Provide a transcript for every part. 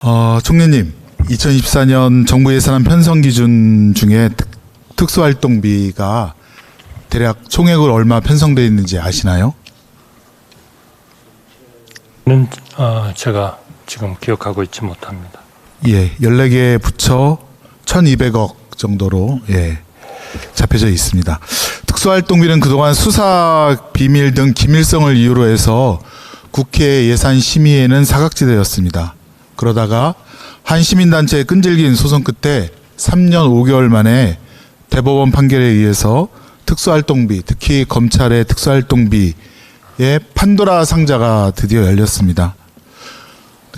총리님, 2024년 정부 예산안 편성 기준 중에 특수활동비가 대략 총액으로 얼마 편성되어 있는지 아시나요? 는 제가 지금 기억하고 있지 못합니다. 예, 14개 부처 1,200억 정도로 잡혀져 있습니다. 특수활동비는 그동안 수사 비밀 등 기밀성을 이유로 해서 국회 예산심의에는 사각지대였습니다. 그러다가 한 시민단체의 끈질긴 소송 끝에 3년 5개월 만에 대법원 판결에 의해서 특수활동비, 특히 검찰의 특수활동비의 판도라 상자가 드디어 열렸습니다.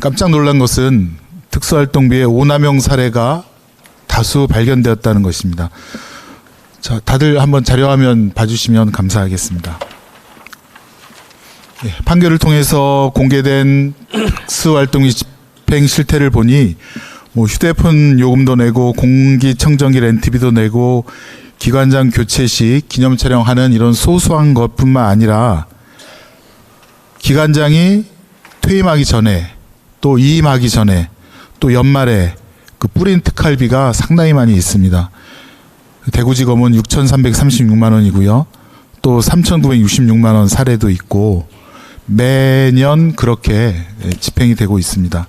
깜짝 놀란 것은 특수활동비의 오남용 사례가 다수 발견되었다는 것입니다. 자, 다들 한번 자료화면 봐주시면 감사하겠습니다. 판결을 통해서 공개된 특수활동비 집행 실태를 보니 휴대폰 요금도 내고 공기청정기 렌트비도 내고 기관장 교체 시 기념 촬영하는 이런 소소한 것뿐만 아니라 기관장이 퇴임하기 전에 또 이임하기 전에 또 연말에 그 뿌린 특활비가 상당히 많이 있습니다. 대구지검은 6,336만 원이고요. 또 3,966만 원 사례도 있고 매년 그렇게 집행이 되고 있습니다.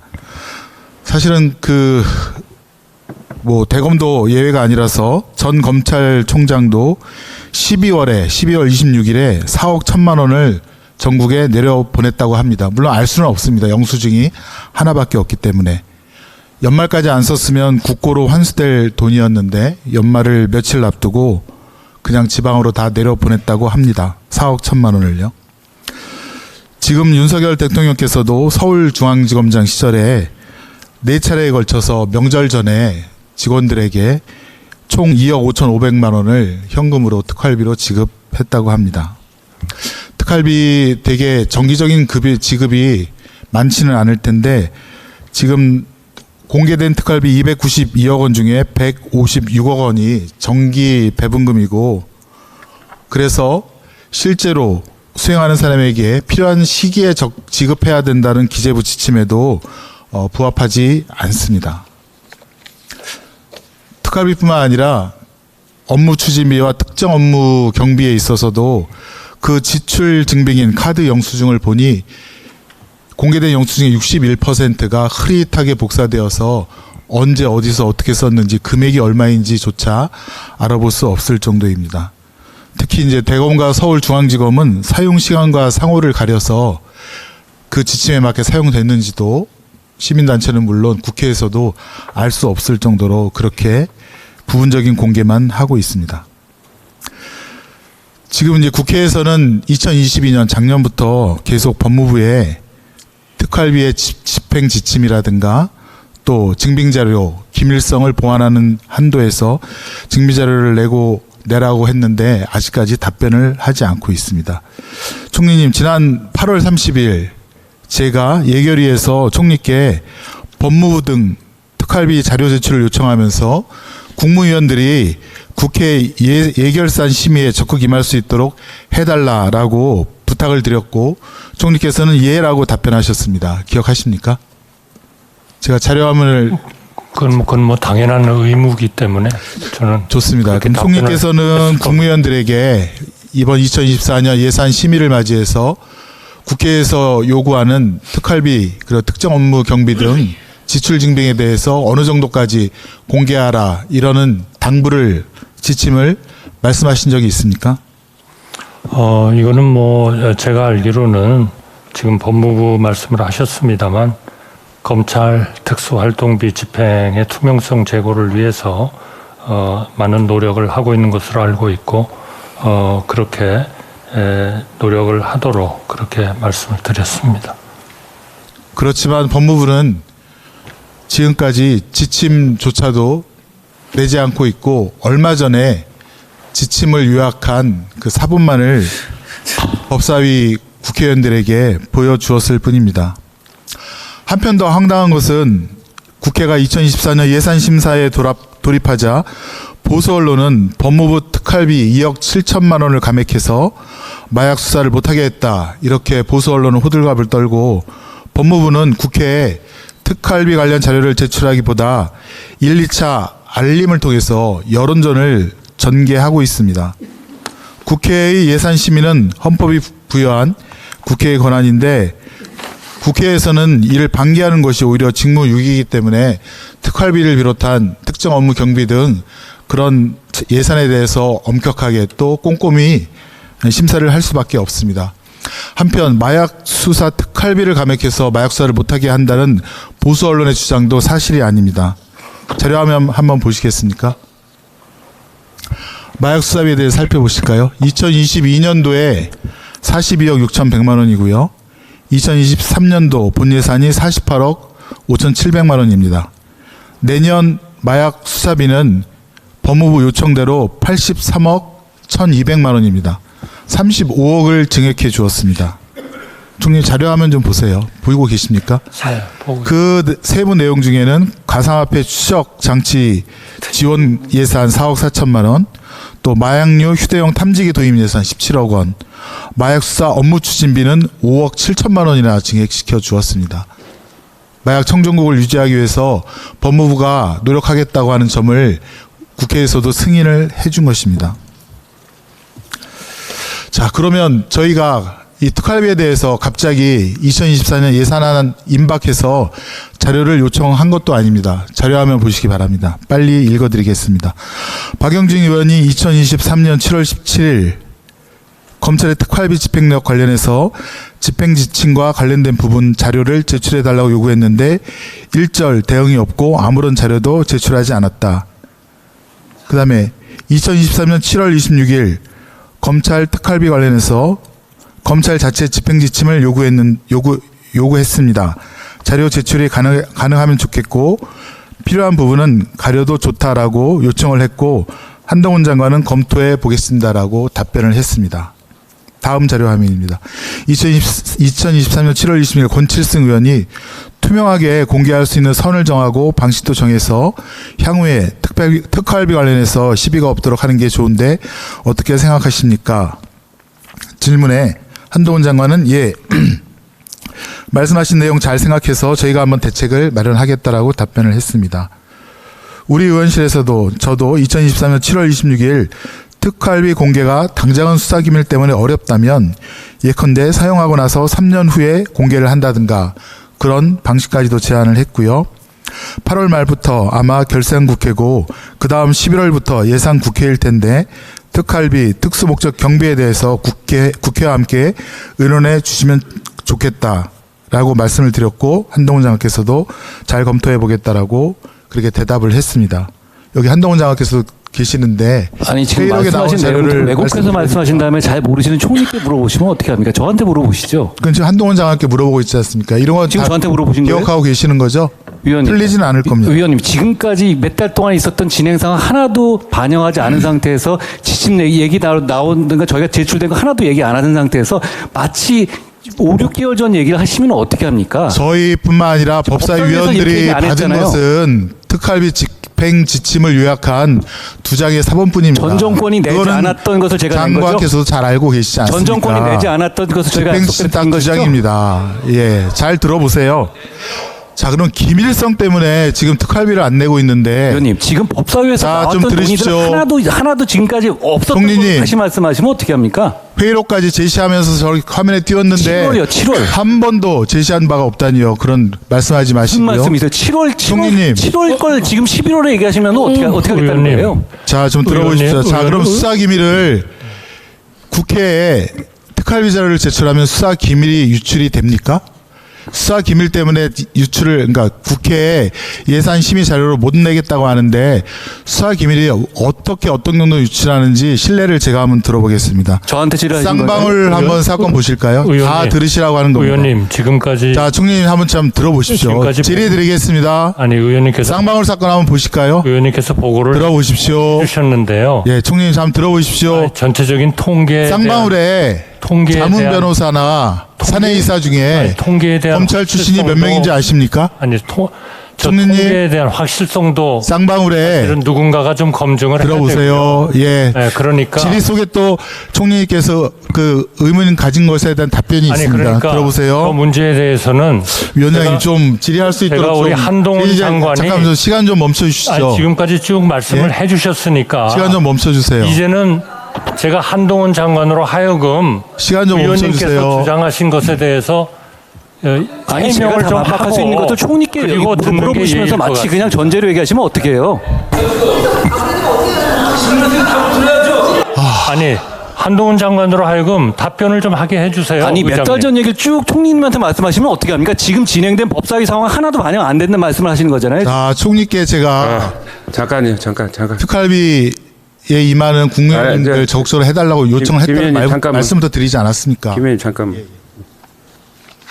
사실은 대검도 예외가 아니라서 전 검찰총장도 12월 26일에 4억 1천만 원을 전국에 내려보냈다고 합니다. 물론 알 수는 없습니다. 영수증이 하나밖에 없기 때문에. 연말까지 안 썼으면 국고로 환수될 돈이었는데 연말을 며칠 앞두고 그냥 지방으로 다 내려보냈다고 합니다. 4억 1천만 원을요. 지금 윤석열 대통령께서도 서울중앙지검장 시절에 4차례에 걸쳐서 명절 전에 직원들에게 총 2억 5,500만 원을 현금으로 특활비로 지급했다고 합니다. 특활비 되게 정기적인 지급이 많지는 않을 텐데 지금 공개된 특활비 292억 원 중에 156억 원이 정기 배분금이고 그래서 실제로 수행하는 사람에게 필요한 시기에 지급해야 된다는 기재부 지침에도 부합하지 않습니다. 특활비뿐만 아니라 업무 추진비와 특정 업무 경비에 있어서도 그 지출 증빙인 카드 영수증을 보니 공개된 영수증의 61%가 흐릿하게 복사되어서 언제 어디서 어떻게 썼는지 금액이 얼마인지조차 알아볼 수 없을 정도입니다. 특히 이제 대검과 서울중앙지검은 사용 시간과 상호를 가려서 그 지침에 맞게 사용됐는지도 시민단체는 물론 국회에서도 알 수 없을 정도로 그렇게 부분적인 공개만 하고 있습니다. 지금 이제 국회에서는 2022년 작년부터 계속 법무부에 특활비의 집행 지침이라든가 또 증빙자료, 기밀성을 보완하는 한도에서 증빙자료를 내라고 했는데 아직까지 답변을 하지 않고 있습니다. 총리님, 지난 8월 30일 제가 예결위에서 총리께 법무부 등 특활비 자료 제출을 요청하면서 국무위원들이 국회 예결산 심의에 적극 임할 수 있도록 해달라라고 부탁을 드렸고 총리께서는 예라고 답변하셨습니다. 기억하십니까? 제가 자료화면을 그건 당연한 의무이기 때문에 저는 좋습니다. 그럼 총리께서는 국무위원들에게 이번 2024년 예산 심의를 맞이해서 국회에서 요구하는 특활비 그리고 특정 업무 경비 등 지출 증빙에 대해서 어느 정도까지 공개하라 이러는 당부를 지침을 말씀하신 적이 있습니까? 이거는 제가 알기로는 지금 법무부 말씀을 하셨습니다만 검찰 특수활동비 집행의 투명성 제고를 위해서 많은 노력을 하고 있는 것으로 알고 있고 그렇게 노력을 하도록 그렇게 말씀을 드렸습니다. 그렇지만 법무부는 지금까지 지침조차도 내지 않고 있고 얼마 전에 지침을 요약한 그 사본만을 법사위 국회의원들에게 보여주었을 뿐입니다. 한편 더 황당한 것은 국회가 2024년 예산심사에 돌입하자 보수 언론은 법무부 특활비 2억 7천만 원을 감액해서 마약 수사를 못하게 했다. 이렇게 보수 언론은 호들갑을 떨고 법무부는 국회에 특활비 관련 자료를 제출하기보다 1, 2차 알림을 통해서 여론전을 전개하고 있습니다. 국회의 예산 심의는 헌법이 부여한 국회의 권한인데 국회에서는 이를 방기하는 것이 오히려 직무유기이기 때문에 특활비를 비롯한 특정 업무 경비 등 그런 예산에 대해서 엄격하게 또 꼼꼼히 심사를 할 수밖에 없습니다. 한편 마약 수사 특활비를 감액해서 마약 수사를 못하게 한다는 보수 언론의 주장도 사실이 아닙니다. 자료화면 한번 보시겠습니까? 마약 수사비에 대해 살펴보실까요? 2022년도에 42억 6,100만 원이고요. 2023년도 본 예산이 48억 5,700만 원입니다. 내년 마약 수사비는 법무부 요청대로 83억 1,200만 원입니다. 35억을 증액해 주었습니다. 총리 자료화면 좀 보세요. 보이고 계십니까? 네, 보고 그 세부 내용 중에는 가상화폐 추적 장치 지원 예산 4억 4천만 원, 또 마약류 휴대용 탐지기 도입 예산 17억 원, 마약 수사 업무 추진비는 5억 7천만 원이나 증액시켜 주었습니다. 마약 청정국을 유지하기 위해서 법무부가 노력하겠다고 하는 점을 국회에서도 승인을 해준 것입니다. 자, 그러면 저희가 이 특활비에 대해서 갑자기 2024년 예산안 임박해서 자료를 요청한 것도 아닙니다. 자료화면 보시기 바랍니다. 빨리 읽어드리겠습니다. 박영진 의원이 2023년 7월 17일 검찰의 특활비 집행력 관련해서 집행지침과 관련된 부분 자료를 제출해달라고 요구했는데 일절 대응이 없고 아무런 자료도 제출하지 않았다. 그 다음에 2023년 7월 26일 검찰 특활비 관련해서 검찰 자체 집행지침을 요구했습니다. 자료 제출이 가능하면 좋겠고 필요한 부분은 가려도 좋다라고 요청을 했고 한동훈 장관은 검토해 보겠습니다라고 답변을 했습니다. 다음 자료 화면입니다. 2023년 7월 26일 권칠승 의원이 투명하게 공개할 수 있는 선을 정하고 방식도 정해서 향후에 특활비 관련해서 시비가 없도록 하는 게 좋은데 어떻게 생각하십니까? 질문에 한동훈 장관은 예, 말씀하신 내용 잘 생각해서 저희가 한번 대책을 마련하겠다라고 답변을 했습니다. 우리 의원실에서도 저도 2023년 7월 26일 특활비 공개가 당장은 수사기밀 때문에 어렵다면 예컨대 사용하고 나서 3년 후에 공개를 한다든가 그런 방식까지도 제안을 했고요. 8월 말부터 아마 결산국회고 그 다음 11월부터 예산 국회일 텐데 특활비, 특수목적 경비에 대해서 국회와 함께 의논해 주시면 좋겠다라고 말씀을 드렸고 한동훈 장관께서도 잘 검토해 보겠다라고 그렇게 대답을 했습니다. 여기 한동훈 장관께서 계시는데 아니 지금 회의록에 나온 말씀하신 자료를 내용을 왜곡해서 말씀하신 다음에 잘 모르시는 총리께 물어보시면 어떻게 합니까? 저한테 물어보시죠. 그건 지금 한동훈 장관께 물어보고 있지 않습니까? 이런 거 지금 다 저한테 물어보신 거예요? 기억하고 계시는 거죠? 위원님, 틀리지는 않을 겁니다. 의원님 지금까지 몇 달 동안 있었던 진행 상황 하나도 반영하지 않은 상태에서 지침 얘기 나오는 거 저희가 제출된 거 하나도 얘기 안 하는 상태에서 마치 5, 6개월 전 얘기를 하시면 어떻게 합니까? 저희뿐만 아니라 법사위에서 이렇게 얘기 법사위원들이 안 받은 했잖아요. 것은 특활비 집행 지침을 요약한 2장의 사본뿐입니다. 전 정권이 내지 그거는 않았던 것을 제가 낸 거죠? 장관께서도 잘 알고 계시지 않습니까? 전 정권이 내지 않았던 것을 저희가 집행지침 딱 약속했던 것이죠? 2장입니다. 예, 잘 들어보세요. 자, 그럼 기밀성 때문에 지금 특활비를 안 내고 있는데 의원님 지금 법사위에서 자, 좀 나왔던 들으십시오. 논의들 하나도 지금까지 없었던 총리님. 걸 다시 말씀하시면 어떻게 합니까? 회의록까지 제시하면서 저렇게 화면에 띄웠는데 7월이요, 7월. 한 번도 제시한 바가 없다니요. 그런 말씀하지 무슨 마시고요. 말씀이세요? 7월 총리님. 7월 걸 지금 11월에 얘기하시면 어떻게 하겠다는 의원님. 거예요? 자, 좀 들어보십시오. 자, 그럼 수사 기밀을 국회에 특활비 자료를 제출하면 수사 기밀이 유출이 됩니까? 수사 기밀 때문에 유출을, 그러니까 국회에 예산 심의 자료를 못 내겠다고 하는데 수사 기밀이 어떻게 어떤 정도 유출하는지 신뢰를 제가 한번 들어보겠습니다. 저한테 지랄하신 거예요? 쌍방울 한번 사건 보실까요? 다 의원님. 들으시라고 하는 겁니다. 의원님 지금까지 자, 총리님 한번 참 들어보십시오. 지금까지 질의드리겠습니다. 아니 의원님께서 사건 한번 보실까요? 보고를 들어보십시오. 해주셨는데요. 예, 총리님 한번 들어보십시오. 아니, 전체적인 통계에 쌍방울에 통계에 자문 대한- 변호사나 사내이사 중에 통계에 대한 검찰 출신이 몇 확실성도- 명인지 아십니까? 아니 저 총리님. 통계에 대한 확실성도 쌍방울에 이런 누군가가 좀 검증을 해야 들어보세요. 되고요. 예. 네, 그러니까 질의 속에 또 총리님께서 그 의문 가진 것에 대한 답변이 아니 있습니다. 그러니까 들어보세요. 그 문제에 대해서는 위원장님 제가- 좀 질의할 수 있도록 제가 우리 좀 한동훈 질의 장관이- 잠깐만 좀 시간 좀 멈춰 주시죠. 아니, 지금까지 쭉 말씀을 예? 해주셨으니까 시간 좀 멈춰 주세요. 이제는 제가 한동훈 장관으로 하여금 시간 좀 멈춰 의원님께서 주세요. 주장하신 것에 대해서 아니 제가 해명을 다 좀 반박할 수 있는 하고 것도 총리께 그리고 듣는 게 물어보시면서 예의일 것 마치 같아요. 그냥 전제로 얘기하시면 어떡해요? 아니 한동훈 장관으로 하여금 답변을 좀 하게 해주세요. 아니 몇 달 전 얘기를 쭉 총리님한테 말씀하시면 어떻게 합니까? 지금 진행된 법사위 상황 하나도 반영 안 된다는 말씀을 하시는 거잖아요. 자, 총리께 제가 잠깐요, 잠깐. 특활비에 임하는 국민들 아, 이제 적극적으로 해달라고 요청을 김 했다는 의원님 잠깐만. 말씀부터 드리지 않았습니까? 김 의원님 잠깐만.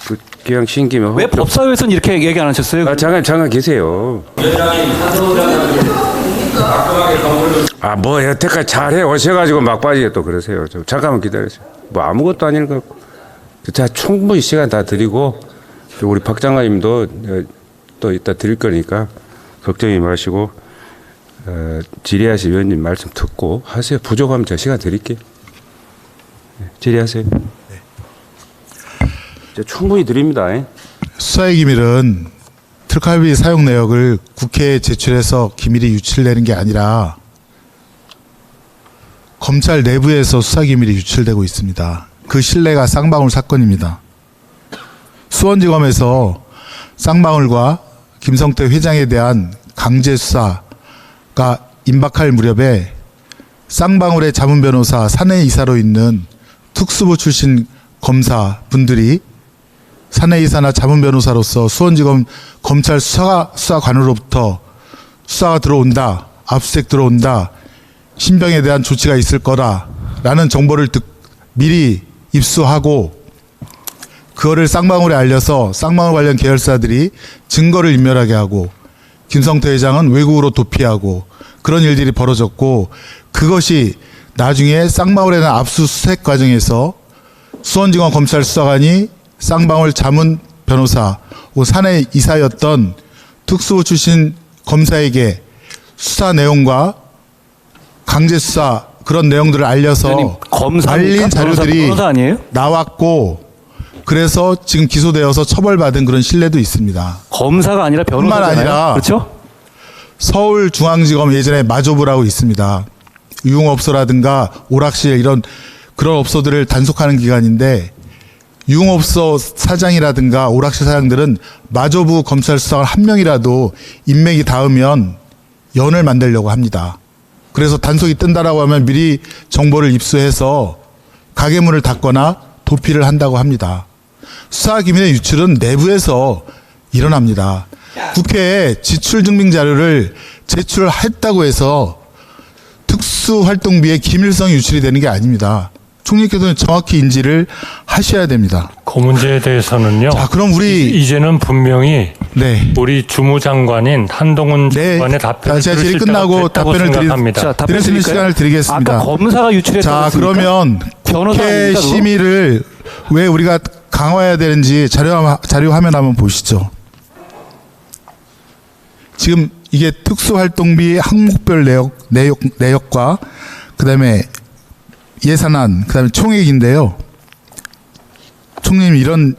그 기왕 쉰 김에 왜 법사위에서는 이렇게 얘기 안 하셨어요? 잠깐 계세요. 뭐 여태까지 잘해 오셔가지고 막바지에 또 그러세요. 좀 잠깐만 기다리세요. 뭐 아무것도 아닐 것 같고. 자, 충분히 시간 다 드리고 우리 박 장관님도 또 이따 드릴 거니까 걱정이 마시고 질의하실 위원님 말씀 듣고 하세요. 부족하면 제가 시간 드릴게요. 네, 질의하세요. 이제 충분히 드립니다. 수사의 기밀은 특활비 사용 내역을 국회에 제출해서 기밀이 유출되는 게 아니라 검찰 내부에서 수사 기밀이 유출되고 있습니다. 그 신뢰가 쌍방울 사건입니다. 수원지검에서 쌍방울과 김성태 회장에 대한 강제 수사가 임박할 무렵에 쌍방울의 자문 변호사 사내 이사로 있는 특수부 출신 검사 분들이 사내 이사나 자문 변호사로서 수원지검 검찰 수사관으로부터 수사가 들어온다, 압수수색 들어온다, 신병에 대한 조치가 있을 거다라는 정보를 미리 입수하고 그거를 쌍방울에 알려서 쌍방울 관련 계열사들이 증거를 인멸하게 하고 김성태 회장은 외국으로 도피하고 그런 일들이 벌어졌고 그것이 나중에 쌍방울에 대한 압수수색 과정에서 수원지검 검찰 수사관이 쌍방울 자문 변호사 혹은 사내 이사였던 특수부 출신 검사에게 수사 내용과 강제 수사 그런 내용들을 알려서 의원님, 검사입니까? 알린 자료들이 변호사 아니에요? 나왔고 그래서 지금 기소되어서 처벌받은 그런 신뢰도 있습니다. 검사가 아니라 변호사잖아요. 뿐만 아니라 그렇죠? 서울중앙지검 예전에 마조부라고 있습니다. 유흥업소라든가 오락실 이런 그런 업소들을 단속하는 기관인데 유흥업소 사장이라든가 오락실 사장들은 마조부 검찰 수사관 한 명이라도 인맥이 닿으면 연을 만들려고 합니다. 그래서 단속이 뜬다라고 하면 미리 정보를 입수해서 가게문을 닫거나 도피를 한다고 합니다. 수사 기밀의 유출은 내부에서 일어납니다. 국회에 지출 증빙 자료를 제출했다고 해서 특수활동비의 기밀성이 유출이 되는 게 아닙니다. 총리께서는 정확히 인지를 하셔야 됩니다. 그 문제에 대해서는요. 자, 그럼 우리 이제는 분명히 네. 우리 주무장관인 한동훈 네. 장관의 답변을 제가 질의 들으실 끝나고 때가 됐다고 답변을 생각합니다. 자, 답변 드릴 수 있는 드릴까요? 시간을 드리겠습니다. 아까 검사가 유출했다고 자, 했습니까? 그러면 변호사 국회 아닙니까, 그거? 심의를 왜 우리가 강화해야 되는지 자료 화면 한번 보시죠. 지금 이게 특수활동비 항목별 내역과 그다음에 예산안, 그다음에 총액인데요. 총리님 이런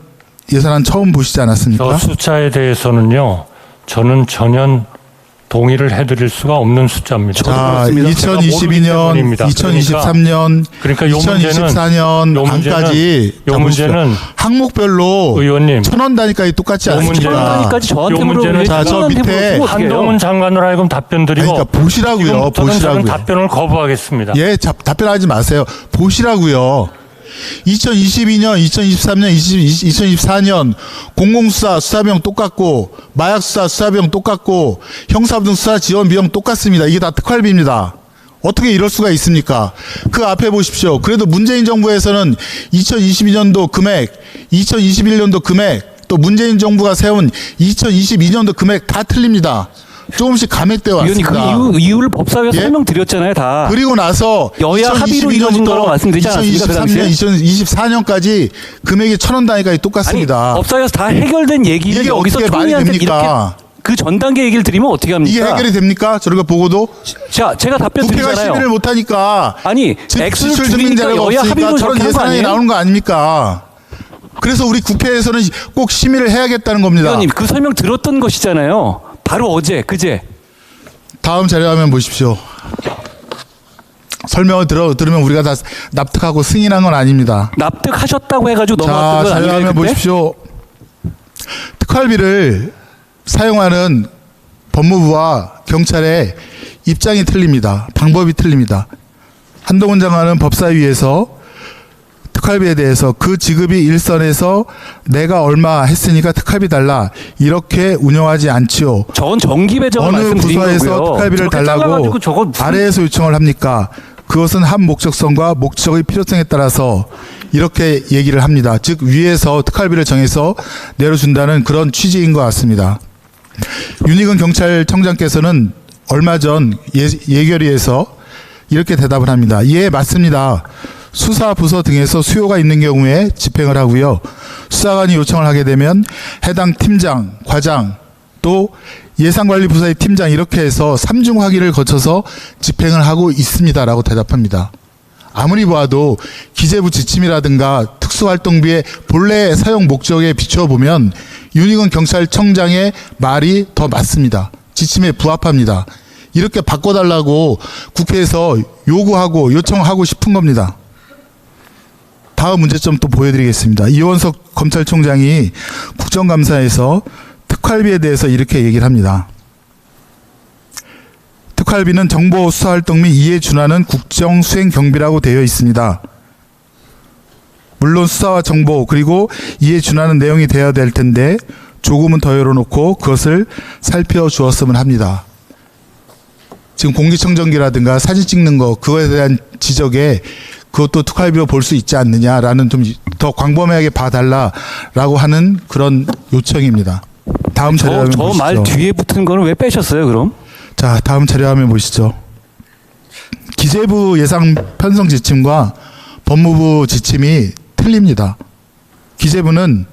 예산안 처음 보시지 않았습니까? 저 숫자에 대해서는요. 저는 전혀 동의를 해드릴 수가 없는 숫자입니다. 자, 그렇습니다. 2022년, 때문입니다. 2023년, 그러니까 요 문제는- 2024년 요 문제는- 안까지 요 문제는 항목별로 의원님 1,000원 단위까지 똑같지 요 않습니까? 문제는- 천원단위까지 저한테 요 문제는 물어보면 자, 저 밑에 한동훈 장관으로 하여금 답변 드리고 아니, 그러니까 보시라고요. 지금부터는 저는 보시라고요. 답변을 거부하겠습니다. 예, 답변하지 마세요. 보시라고요. 2022년, 2023년, 2024년 공공수사 수사비용 똑같고 마약수사 수사비용 똑같고 형사부등 수사 지원 비용 똑같습니다. 이게 다 특활비입니다. 어떻게 이럴 수가 있습니까? 그 앞에 보십시오. 그래도 문재인 정부에서는 2022년도 금액, 2021년도 금액, 또 문재인 정부가 세운 2022년도 금액 다 틀립니다. 조금씩 감액되어 의원님 왔습니다. 그 이유를 법사위에서 예? 설명드렸잖아요 다. 그리고 나서 여야 합의로 이루어진 거라고 말씀드리지 않았습니까, 그 당시에? 2023년, 2024년까지 금액이 1,000원 단위까지 아니 똑같습니다. 법사위에서 다 해결된 얘기를 이게 여기서 어떻게 말이 총리한테 됩니까? 그 전 단계 얘기를 드리면 어떻게 합니까? 이게 해결이 됩니까? 저희가 보고도 자, 제가 답변 국회가 드리잖아요. 심의를 못하니까 아니, 액수를 지출 증빙 줄이니까 자료가 여야 없으니까 합의로 저런 저렇게 한거 예산안이 아니에요? 나오는 거 아닙니까? 그래서 우리 국회에서는 꼭 심의를 해야겠다는 겁니다. 의원님, 그 설명 들었던 것이잖아요. 바로 어제, 그제. 다음 자료화면 보십시오. 설명을 들으면 우리가 다 납득하고 승인한 건 아닙니다. 납득하셨다고 해가지고 자, 넘어갔던 건 아니에요? 자료화면 그때? 보십시오. 특활비를 사용하는 법무부와 경찰의 입장이 틀립니다. 방법이 틀립니다. 한동훈 장관은 법사위에서 특활비에 대해서 그 지급이 일선에서 내가 얼마 했으니까 특활비 달라 이렇게 운영하지 않지요. 저건 정기 배정을 어느 말씀드린 부서에서 거고요. 특활비를 저렇게 달라고 잘라가지고 저건 무슨- 아래에서 요청을 합니까? 그것은 한 목적성과 목적의 필요성에 따라서 이렇게 얘기를 합니다. 즉 위에서 특활비를 정해서 내려준다는 그런 취지인 것 같습니다. 윤희근 경찰청장께서는 얼마 전 예결위에서 이렇게 대답을 합니다. 예, 맞습니다. 수사 부서 등에서 수요가 있는 경우에 집행을 하고요. 수사관이 요청을 하게 되면 해당 팀장, 과장, 또 예산관리부서의 팀장 이렇게 해서 3중 확인을 거쳐서 집행을 하고 있습니다라고 대답합니다. 아무리 봐도 기재부 지침이라든가 특수활동비의 본래 사용 목적에 비추어 보면 윤희근 경찰청장의 말이 더 맞습니다. 지침에 부합합니다. 이렇게 바꿔달라고 국회에서 요구하고 요청하고 싶은 겁니다. 다음 문제점 또 보여드리겠습니다. 이원석 검찰총장이 국정감사에서 특활비에 대해서 이렇게 얘기를 합니다. 특활비는 정보 수사활동 및 이에 준하는 국정수행 경비라고 되어 있습니다. 물론 수사와 정보 그리고 이에 준하는 내용이 되어야 될 텐데 조금은 더 열어놓고 그것을 살펴주었으면 합니다. 지금 공기청정기라든가 사진 찍는 거 그거에 대한 지적에 그것도 특활비로 볼 수 있지 않느냐라는 좀 더 광범위하게 봐달라라고 하는 그런 요청입니다. 다음 자료 화면 저 보시죠. 말 뒤에 붙은 거는 왜 빼셨어요, 그럼? 자, 다음 자료 화면 보시죠. 기재부 예산 편성 지침과 법무부 지침이 틀립니다. 기재부는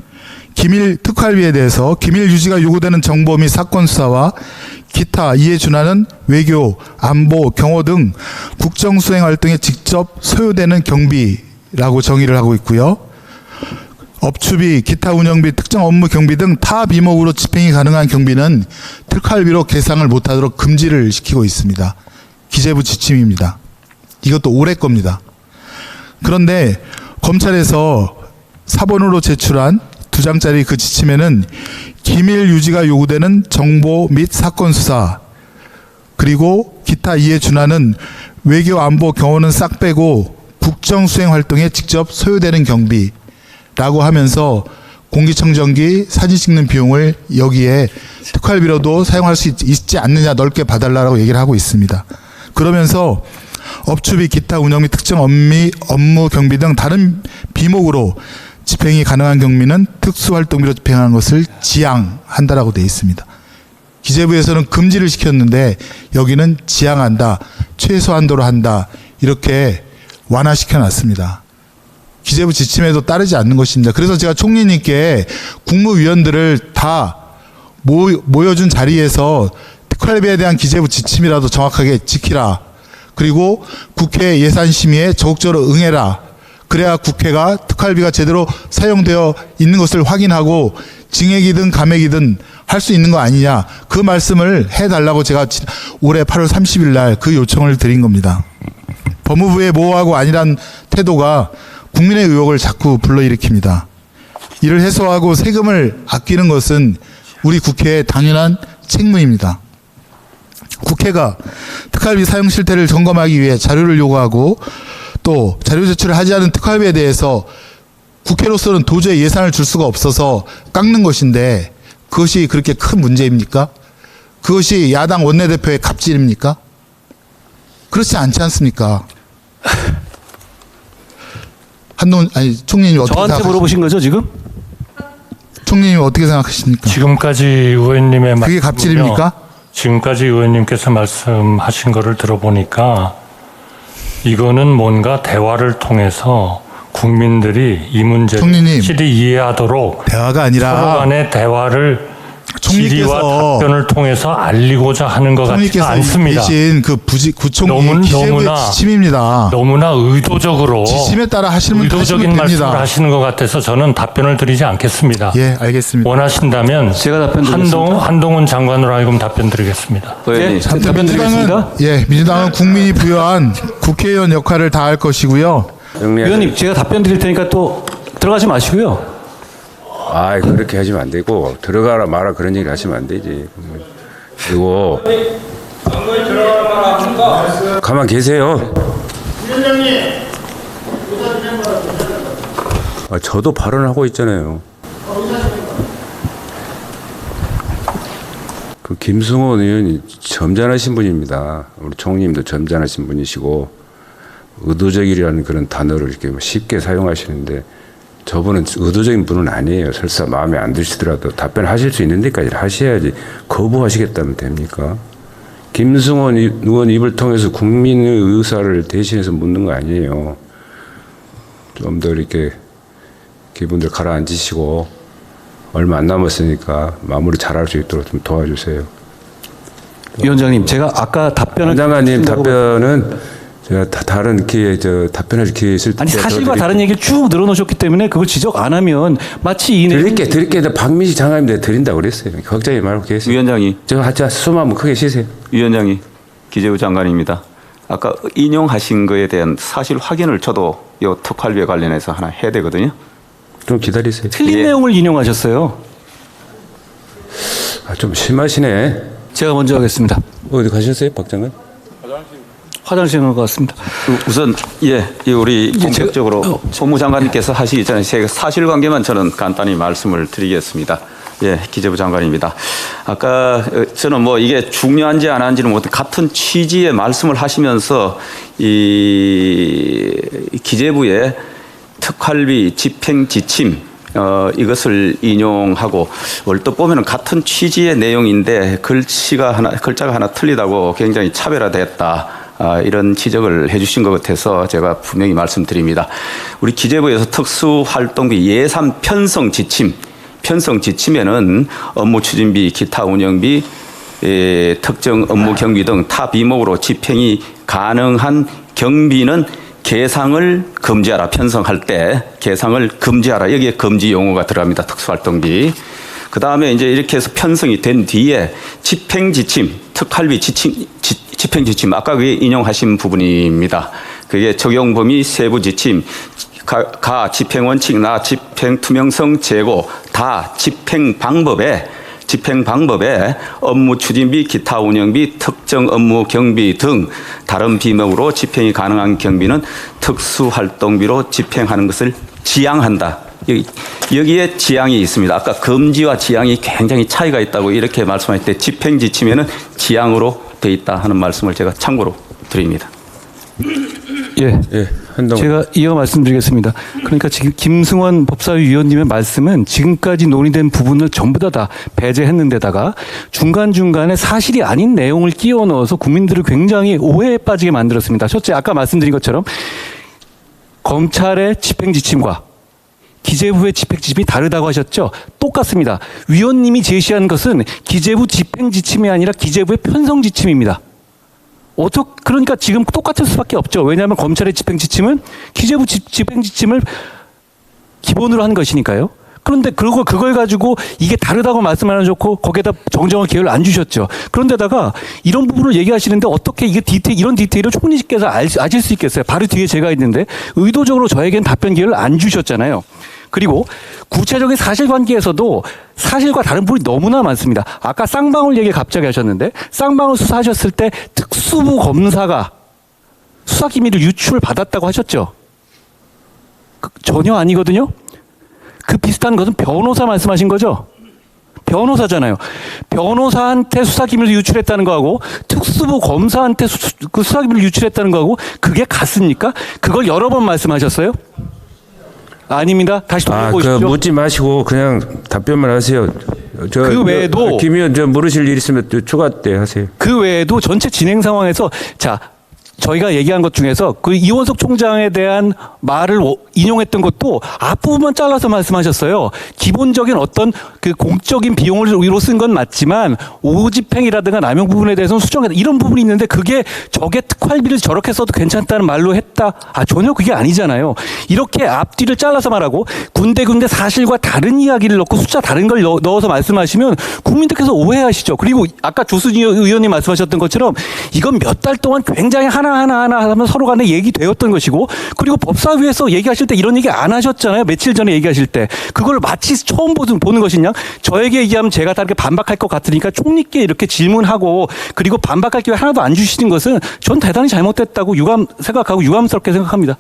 기밀 특활비에 대해서 기밀 유지가 요구되는 정보 및 사건 수사와 기타 이에 준하는 외교, 안보, 경호 등 국정 수행 활동에 직접 소요되는 경비라고 정의를 하고 있고요. 업추비, 기타 운영비, 특정 업무 경비 등 타 비목으로 집행이 가능한 경비는 특활비로 계상을 못하도록 금지를 시키고 있습니다. 기재부 지침입니다. 이것도 올해 겁니다. 그런데 검찰에서 사본으로 제출한 2장짜리 그 지침에는 기밀 유지가 요구되는 정보 및 사건 수사 그리고 기타 이에 준하는 외교 안보 경호는 싹 빼고 국정 수행 활동에 직접 소요되는 경비라고 하면서 공기청정기 사진 찍는 비용을 여기에 특활비로도 사용할 수 있지 않느냐 넓게 봐달라고 얘기를 하고 있습니다. 그러면서 업추비 기타 운영 및 특정 업무 경비 등 다른 비목으로 집행이 가능한 경비는 특수활동비로 집행하는 것을 지양한다라고 되어 있습니다. 기재부에서는 금지를 시켰는데 여기는 지양한다, 최소한도로 한다 이렇게 완화시켜놨습니다. 기재부 지침에도 따르지 않는 것입니다. 그래서 제가 총리님께 국무위원들을 다 모여준 자리에서 특활비에 대한 기재부 지침이라도 정확하게 지키라. 그리고 국회 예산심의에 적극적으로 응해라. 그래야 국회가 특활비가 제대로 사용되어 있는 것을 확인하고 증액이든 감액이든 할 수 있는 거 아니냐. 그 말씀을 해달라고 제가 올해 8월 30일 날 그 요청을 드린 겁니다. 법무부의 모호하고 안일한 태도가 국민의 의혹을 자꾸 불러일으킵니다. 이를 해소하고 세금을 아끼는 것은 우리 국회의 당연한 책무입니다. 국회가 특활비 사용 실태를 점검하기 위해 자료를 요구하고 또 자료 제출을 하지 않은 특활비에 대해서 국회로서는 도저히 예산을 줄 수가 없어서 깎는 것인데 그것이 그렇게 큰 문제입니까? 그것이 야당 원내대표의 갑질입니까? 그렇지 않지 않습니까? 총리님 어떻게 저한테 생각하십니까? 물어보신 거죠, 지금? 총리님 어떻게 생각하십니까? 지금까지 의원님의 그게 말씀은요, 갑질입니까? 지금까지 의원님께서 말씀하신 거를 들어보니까 이거는 뭔가 대화를 통해서 국민들이 이 문제를 총리님, 확실히 이해하도록 대화가 서로 아니라 간의 대화를 질의와 답변을 통해서 알리고자 하는 것 같지가 총리께서 않습니다. 계신 그 구청이 기재부의 지침입니다. 너무나 의도적으로 지침에 따라 하시면 의도적인 말씀을 됩니다. 하시는 것 같아서 저는 답변을 드리지 않겠습니다. 예, 알겠습니다. 원하신다면 제가 답변 드리겠습니다. 한동훈 장관으로 하여금 답변 드리겠습니다. 네, 답변 드리겠습니다. 민주당은 국민이 부여한 국회의원 역할을 다할 것이고요. 위원님, 제가 답변 드릴 테니까 또 들어가지 마시고요. 아, 그렇게 하시면 안 되고 들어가라 마라 그런 얘기 하시면 안 되지. 그리고 가만 계세요. 저도 발언하고 있잖아요. 그 김승원 의원이 점잖으신 분입니다. 우리 총리님도 점잖으신 분이시고 의도적이라는 그런 단어를 이렇게 쉽게 사용하시는데 저분은 의도적인 분은 아니에요. 설사 마음에 안 드시더라도 답변하실 수 있는 데까지 하셔야지 거부하시겠다면 됩니까? 김승원 의원 입을 통해서 국민의 의사를 대신해서 묻는 거 아니에요. 좀 더 이렇게 기분들 가라앉히시고 얼마 안 남았으니까 마무리 잘할 수 있도록 좀 도와주세요. 위원장님, 제가 아까 답변을 장관님 답변은 제가 다른 기회에 답변할 기회 있을 때 아니 사실과 다른 얘기를 쭉 늘어놓으셨기 때문에 그걸 지적 안 하면 마치 이 드릴게 박민식 장관님 내가 드린다고 그랬어요. 걱정하지 말고 계세요. 위원장이 저 숨 한번 크게 쉬세요. 위원장이 기재부 장관입니다. 아까 인용하신 거에 대한 사실 확인을 저도 이 특활비에 관련해서 하나 해야 되거든요. 좀 기다리세요. 틀린 예. 내용을 인용하셨어요. 좀 심하시네. 제가 먼저 하겠습니다. 어디 가셨어요, 박 장관? 화장실 간것 같습니다. 우선 이 우리 제가- 본격적으로 법무장관님께서 하시기 전에 제가 사실관계만 저는 간단히 말씀을 드리겠습니다. 기재부 장관입니다. 아까 저는 뭐 이게 중요한지 안 한지는 모르겠는데 같은 취지의 말씀을 하시면서 이 기재부의 특활비 집행 지침 이것을 인용하고 얼뜻 보면은 같은 취지의 내용인데 글자가 하나 틀리다고 굉장히 차별화됐다. 이런 지적을 해주신 것 같아서 제가 분명히 말씀드립니다. 우리 기재부에서 특수활동비 예산 편성 지침에는 업무 추진비, 기타 운영비, 특정 업무 경비 등 타 비목으로 집행이 가능한 경비는 계상을 금지하라. 편성할 때 계상을 금지하라. 여기에 금지 용어가 들어갑니다. 특수활동비. 그 다음에 이제 이렇게 해서 편성이 된 뒤에 집행지침, 특활비 집행지침, 아까 그게 인용하신 부분입니다. 그게 적용 범위 세부 지침, 가 집행원칙, 나 집행투명성 제고, 다 집행방법에 업무 추진비, 기타 운영비, 특정 업무 경비 등 다른 비목으로 집행이 가능한 경비는 특수활동비로 집행하는 것을 지양한다. 여기에 지양이 있습니다. 아까 금지와 지양이 굉장히 차이가 있다고 이렇게 말씀하실 때 집행지침에는 지양으로 돼 있다 하는 말씀을 제가 참고로 드립니다. 한동훈. 제가 이어 말씀드리겠습니다. 그러니까 지금 김승원 법사위 위원님의 말씀은 지금까지 논의된 부분을 전부 다 배제했는데다가 중간중간에 사실이 아닌 내용을 끼워 넣어서 국민들을 굉장히 오해에 빠지게 만들었습니다. 첫째, 아까 말씀드린 것처럼 검찰의 집행지침과 기재부의 집행지침이 다르다고 하셨죠? 똑같습니다. 위원님이 제시한 것은 기재부 집행지침이 아니라 기재부의 편성지침입니다. 그러니까 지금 똑같을 수밖에 없죠. 왜냐하면 검찰의 집행지침은 기재부 집행지침을 기본으로 한 것이니까요. 그런데 그걸 가지고 이게 다르다고 말씀 안 하셨고 거기에다 정정할 기회를 안 주셨죠. 그런데다가 이런 부분을 얘기하시는데 어떻게 이게 이런 디테일을 총리께서 아실 수 있겠어요? 바로 뒤에 제가 있는데 의도적으로 저에겐 답변 기회를 안 주셨잖아요. 그리고 구체적인 사실관계에서도 사실과 다른 부분이 너무나 많습니다. 아까 쌍방울 얘기 갑자기 하셨는데 쌍방울 수사하셨을 때 특수부 검사가 수사기밀을 유출받았다고 하셨죠? 전혀 아니거든요. 그 비슷한 것은 변호사 말씀하신 거죠? 변호사잖아요. 변호사한테 수사기밀을 유출했다는 거하고 특수부 검사한테 그 수사기밀을 유출했다는 거하고 그게 같습니까? 그걸 여러 번 말씀하셨어요? 아닙니다. 다시 돌려보십시오. 묻지 마시고 그냥 답변만 하세요. 그 외에도 김 의원 물으실 일 있으면 추가 때 하세요. 그 외에도 전체 진행 상황에서 자 저희가 얘기한 것 중에서 그 이원석 총장에 대한 말을 인용했던 것도 앞부분만 잘라서 말씀하셨어요. 기본적인 어떤 그 공적인 비용을 위로 쓴 건 맞지만 오집행이라든가 남용 부분에 대해서는 수정했다. 이런 부분이 있는데 그게 적의 특활비를 저렇게 써도 괜찮다는 말로 했다. 전혀 그게 아니잖아요. 이렇게 앞뒤를 잘라서 말하고 군데군데 사실과 다른 이야기를 넣고 숫자 다른 걸 넣어서 말씀하시면 국민들께서 오해하시죠. 그리고 아까 조순희 의원님 말씀하셨던 것처럼 이건 몇 달 동안 굉장히 하나 하면 서로 간에 얘기되었던 것이고 그리고 법사위에서 얘기하실 때 이런 얘기 안 하셨잖아요. 며칠 전에 얘기하실 때. 그걸 마치 처음 보는 것이냐. 저에게 얘기하면 제가 다르게 반박할 것 같으니까 총리께 이렇게 질문하고 그리고 반박할 기회 하나도 안 주시는 것은 전 대단히 잘못됐다고 생각하고 유감스럽게 생각합니다.